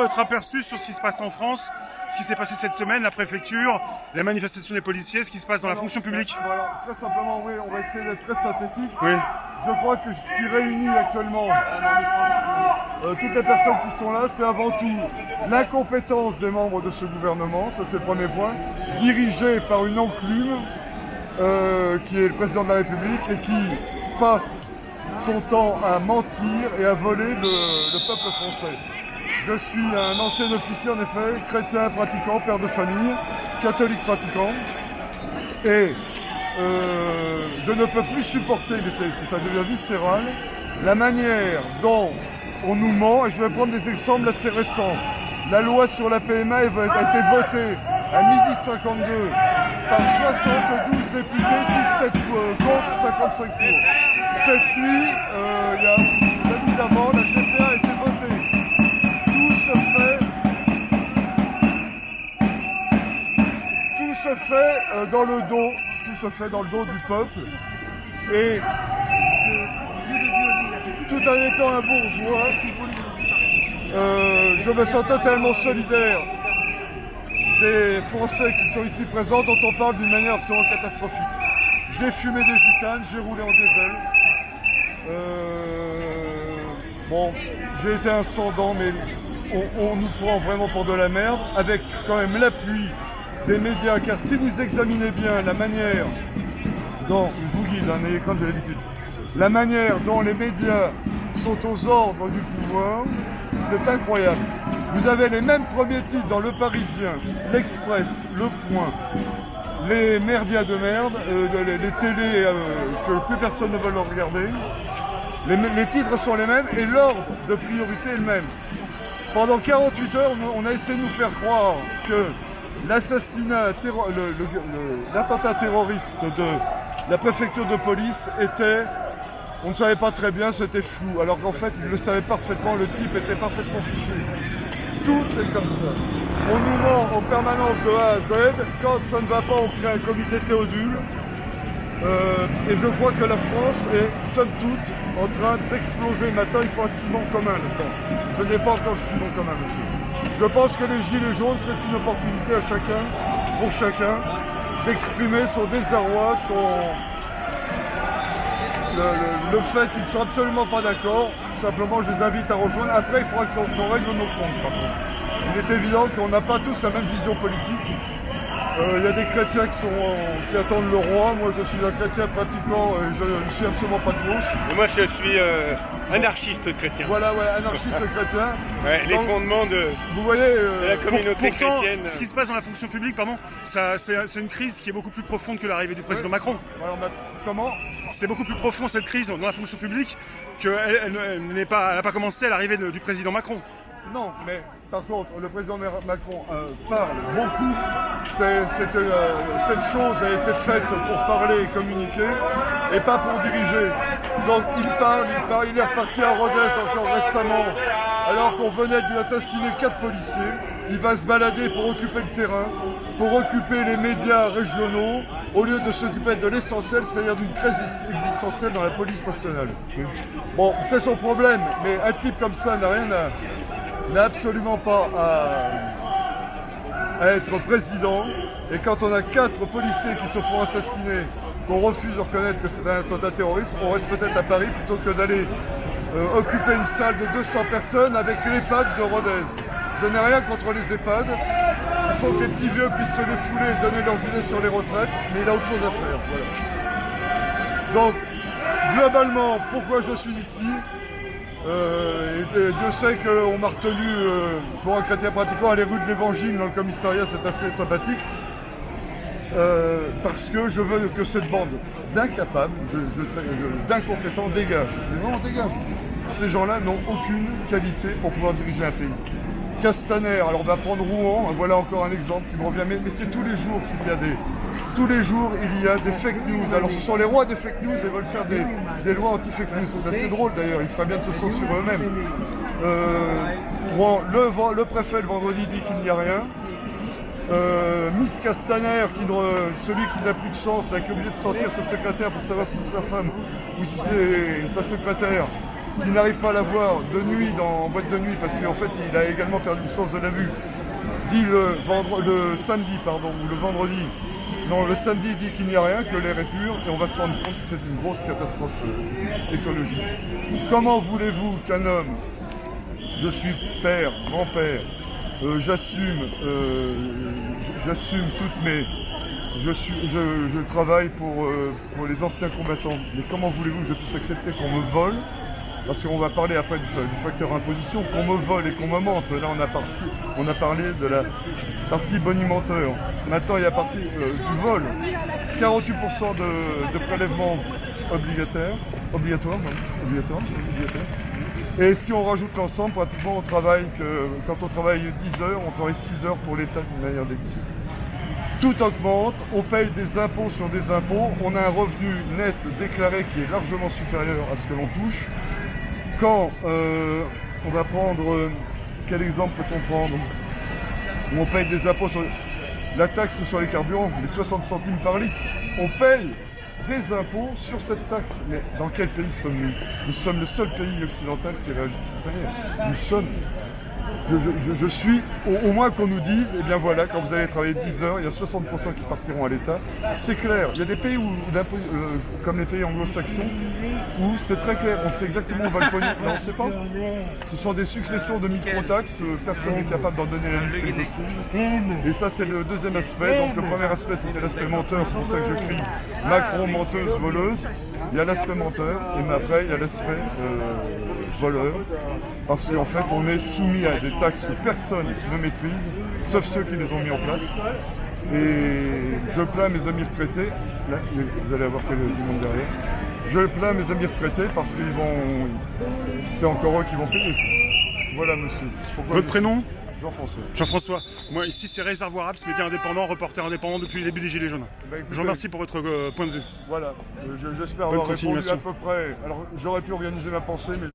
votre aperçu sur ce qui se passe en France, ce qui s'est passé cette semaine, la préfecture, la manifestation des policiers, ce qui se passe dans la fonction publique? Voilà, très simplement, oui, on va essayer d'être très synthétique. Oui. Je crois que ce qui réunit actuellement toutes les personnes qui sont là, c'est avant tout l'incompétence des membres de ce gouvernement, ça c'est le premier point, dirigé par une enclume qui est le président de la République et qui passe son temps à mentir et à voler le peuple français. Je suis un ancien officier, en effet, chrétien pratiquant, père de famille, catholique pratiquant, et je ne peux plus supporter, mais ça devient viscéral, la manière dont on nous ment, et je vais prendre des exemples assez récents. La loi sur la PMA a été votée à 12h52 par 72 députés, 17 contre, 55 pour. Cette nuit, évidemment, la GPA a été votée. Tout se fait dans le dos du peuple. Et tout en étant un bourgeois, je me sens totalement solidaire des Français qui sont ici présents, dont on parle d'une manière absolument catastrophique. J'ai fumé des gitanes, j'ai roulé en diesel. Bon, j'ai été incendant, mais on nous prend vraiment pour de la merde, avec quand même l'appui des médias, car si vous examinez bien la manière dont, je vous guide, n'ayez crainte, j'ai l'habitude, la manière dont les médias sont aux ordres du pouvoir, c'est incroyable. Vous avez les mêmes premiers titres dans Le Parisien, L'Express, Le Point, les merdias de merde, les télés que plus personne ne veut leur regarder. Les titres sont les mêmes et l'ordre de priorité est le même. Pendant 48 heures, on a essayé de nous faire croire que l'attentat terroriste de la préfecture de police était, on ne savait pas très bien, c'était flou. Alors qu'en fait, ils le savaient parfaitement, le type était parfaitement fiché. Tout est comme ça. On nous ment en permanence de A à Z. Quand ça ne va pas, on crée un comité Théodule. Et je crois que la France est, somme toute, en train d'exploser. Maintenant, il faut un ciment commun là-dedans. Je n'ai pas encore le ciment commun, monsieur. Je pense que les gilets jaunes, c'est une opportunité à chacun, pour chacun, d'exprimer son désarroi, le fait qu'ils ne sont absolument pas d'accord. Simplement, je les invite à rejoindre. Après, il faudra qu'on règle nos comptes, par contre. Il est évident qu'on n'a pas tous la même vision politique. Il y a des chrétiens qui attendent le roi. Moi, je suis un chrétien pratiquant et je ne suis absolument pas de gauche. Et moi, je suis anarchiste chrétien. Voilà, ouais, anarchiste chrétien. Ouais, les fondements de la communauté Pourtant, chrétienne. ce qui se passe dans la fonction publique, pardon, c'est une crise qui est beaucoup plus profonde que l'arrivée du président Macron. Alors, comment ? C'est beaucoup plus profond cette crise dans la fonction publique qu'elle n'a pas commencé à l'arrivée du président Macron. Non, mais par contre, le président Macron parle beaucoup. Cette chose a été faite pour parler et communiquer, et pas pour diriger. Donc il parle, il est reparti à Rodez encore récemment, alors qu'on venait de lui assassiner 4 policiers. Il va se balader pour occuper le terrain, pour occuper les médias régionaux, au lieu de s'occuper de l'essentiel, c'est-à-dire d'une crise existentielle dans la police nationale. Bon, c'est son problème, mais un type comme ça n'a absolument pas à être président. Et quand on a 4 policiers qui se font assassiner, qu'on refuse de reconnaître que c'est un attentat terroriste, on reste peut-être à Paris plutôt que d'aller occuper une salle de 200 personnes avec l'EHPAD de Rodez. Je n'ai rien contre les EHPAD. Il faut que les petits vieux puissent se défouler et donner leurs idées sur les retraites, mais il a autre chose à faire. Voilà. Donc, globalement, pourquoi je suis ici ? Dieu sait qu'on m'a retenu pour un chrétien pratiquant aller rue de l'Évangile dans le commissariat, c'est assez sympathique. Parce que je veux que cette bande d'incapables, d'incompétents dégage. Mais non, dégage. Ces gens-là n'ont aucune qualité pour pouvoir diriger un pays. Castaner, alors on va prendre Rouen, voilà encore un exemple qui me revient, mais c'est tous les jours qu'il y a tous les jours il y a des fake news. Alors ce sont les rois des fake news et veulent faire des lois anti-fake news. C'est assez drôle d'ailleurs, ils feraient bien de se censurer eux-mêmes. Bon, le préfet le vendredi dit qu'il n'y a rien. Miss Castaner, celui qui n'a plus de chance, qui est obligé de sortir sa secrétaire pour savoir si c'est sa femme ou si c'est sa secrétaire, qui n'arrive pas à la voir de nuit en boîte de nuit parce qu'en fait il a également perdu le sens de la vue, dit le samedi ou le vendredi, non le samedi dit qu'il n'y a rien, que l'air est pur et on va se rendre compte que c'est une grosse catastrophe écologique. Comment voulez-vous qu'un homme, je suis père, grand-père, j'assume toutes mes... Je travaille pour les anciens combattants, mais comment voulez-vous que je puisse accepter qu'on me vole? Parce qu'on va parler après du facteur imposition, qu'on me vole et qu'on me mente. Là, on a parlé de la partie bonimenteur. Maintenant, il y a la partie du vol. 48% de prélèvements obligatoires. Et si on rajoute l'ensemble, pratiquement, quand on travaille 10 heures, on travaille 6 heures pour l'État d'une manière déguisée. Tout augmente, on paye des impôts sur des impôts, on a un revenu net déclaré qui est largement supérieur à ce que l'on touche. Quand on va prendre, quel exemple peut-on prendre? On paye des impôts sur la taxe sur les carburants, les 60 centimes par litre. On paye des impôts sur cette taxe. Mais dans quel pays sommes-nous? Nous sommes le seul pays occidental qui réagit de cette manière. Nous sommes... Je suis, au moins qu'on nous dise, eh bien voilà, quand vous allez travailler 10 heures, il y a 60% qui partiront à l'État. C'est clair. Il y a des pays comme les pays anglo-saxons, où c'est très clair, on sait exactement où va le pognon. Non, on ne sait pas. Ce sont des successions de micro-taxes, personne n'est capable d'en donner la liste exhaustive. Et ça, c'est le deuxième aspect. Donc le premier aspect, c'était l'aspect menteur, c'est pour ça que je crie Macron, menteuse, voleuse. Il y a l'aspect menteur, et après, il y a l'aspect voleur. Parce qu'en fait, on est soumis à des taxes que personne ne maîtrise, sauf ceux qui les ont mis en place. Et je plains mes amis retraités, là, vous allez avoir du monde derrière, je plains mes amis retraités parce c'est encore eux qui vont payer. Voilà, monsieur. Votre prénom? Jean-François. Jean-François. Moi, ici, c'est Réservoir Abs, média indépendant, reporter indépendant depuis le début des Gilets jaunes. Je vous remercie pour votre point de vue. Voilà, j'espère avoir répondu à peu près. Alors, j'aurais pu organiser ma pensée, mais...